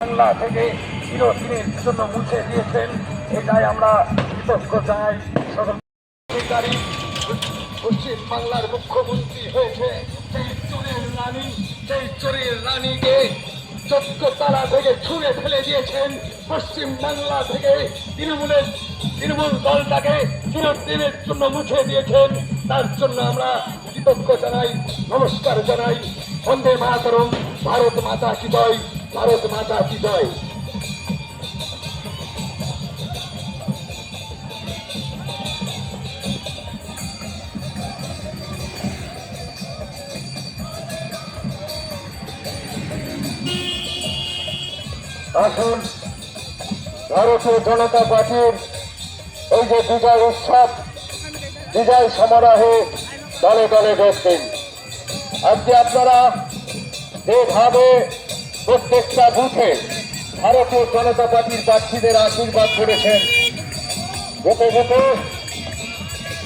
বাংলা থেকে চিরদিনের জন্য মুছে দিয়েছেন, এটাই আমরা কৃতজ্ঞ জানাই। পশ্চিম বাংলার মুখ্যমন্ত্রী হয়েছে সেই চোরের রানী, সেই চোরের রানীকে 14 তলা থেকে ছুঁড়ে ফেলে দিয়েছেন। পশ্চিম বাংলা থেকে তৃণমূল দলটাকে চিরদিনের জন্য মুছে দিয়েছেন। তার জন্য আমরা কৃতজ্ঞ জানাই, নমস্কার জানাই। বন্দে মাতরম, ভারত মাতা কি জয়, ভারত মাতা কি জয়। আসুন ভারতীয় জনতা পার্টির এই যে বিজয় উৎসব, বিজয় সমারোহে দলে দলে যোগ দিন। আজকে আপনারা যেভাবে প্রত্যেকটা বুথে ভারতীয় জনতা পার্টির প্রার্থীদের আশীর্বাদ করেছেন, বুথে বুথে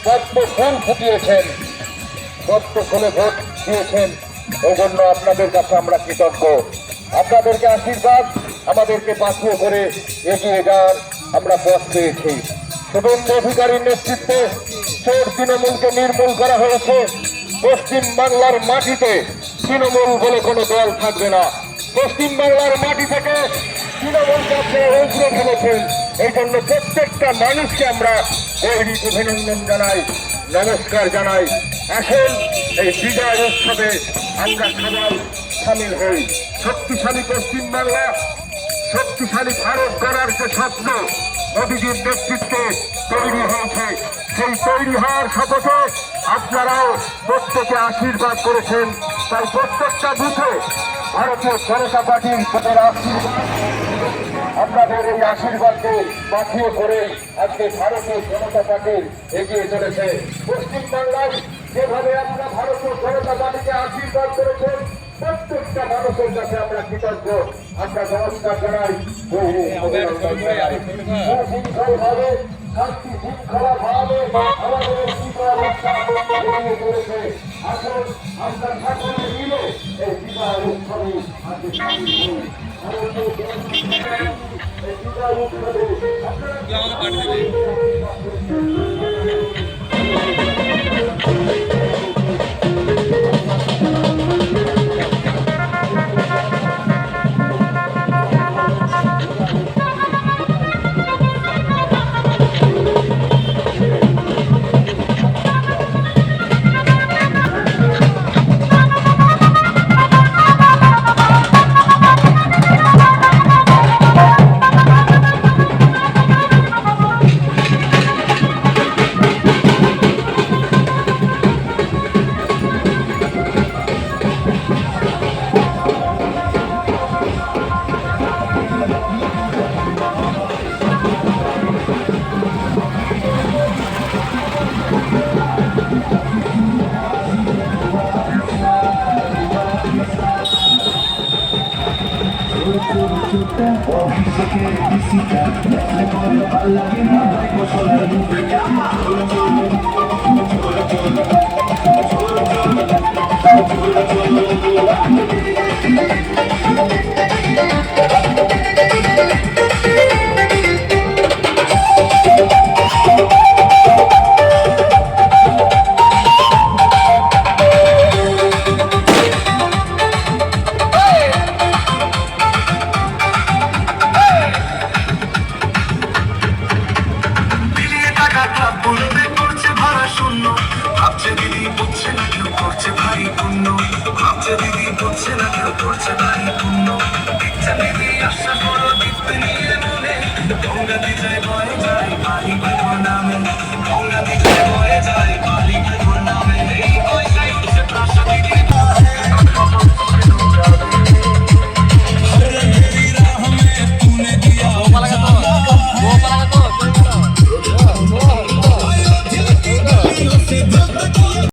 কত ফুল ফুটিয়েছেন, কত ফুলে ভোট দিয়েছেন, এই জন্য আপনাদের কাছে আমরা কৃতজ্ঞ। আপনাদেরকে আশীর্বাদ আমাদেরকে বাঁচিয়ে করে এগিয়ে যাওয়ার আমরা পথ পেয়েছি। শুভেন্দু অধিকারীর নেতৃত্বে চোর তৃণমূলকে নির্মূল করা হয়েছে। পশ্চিম বাংলার মাটিতে তৃণমূল বলে কোনো দল থাকবে না। পশ্চিম বাংলার মাটি থেকে তৃণমূলকে আপনারা উগড়ে ফেলেছেন। এই জন্য প্রত্যেকটা মানুষকে আমরা গৌরব অভিনন্দন জানাই, নমস্কার জানাই। আসুন এই বিজয় উৎসবে আমরা সবাই সামিল হই। শক্তিশালী পশ্চিম বাংলা, শক্তিশালী ভারত গড়ার যে স্বপ্ন মোদীজির নেতৃত্বে তৈরি হয়েছে, সেই তৈরি হওয়ার শপথে আপনারাও প্রত্যেকে আশীর্বাদ করেছেন। তাই প্রত্যেকটা বুথে ভারতীয় জনতা পার্টির তাদের আশীর্বাদ, আপনাদের এই আশীর্বাদকে বাঁচিয়ে করে আজকে ভারতীয় জনতা পার্টি এগিয়ে চলেছে। পশ্চিমবাংলায় যেভাবে আমরা ভারতীয় জনতা পার্টিকে আশীর্বাদ করেছেন, প্রত্যেকটা মানুষের কাছে আমরা কৃতজ্ঞ। আমরা নমস্কার জানাই, সুশৃঙ্খলভাবে, শান্তি শৃঙ্খলা ভাবে আমাদের এগিয়ে চলেছে। আসুন আমরা সকলে মিলে এই বিজয় উৎসবে আশা করো দিতে নিয়ে মনে গঙ্গা বিজয়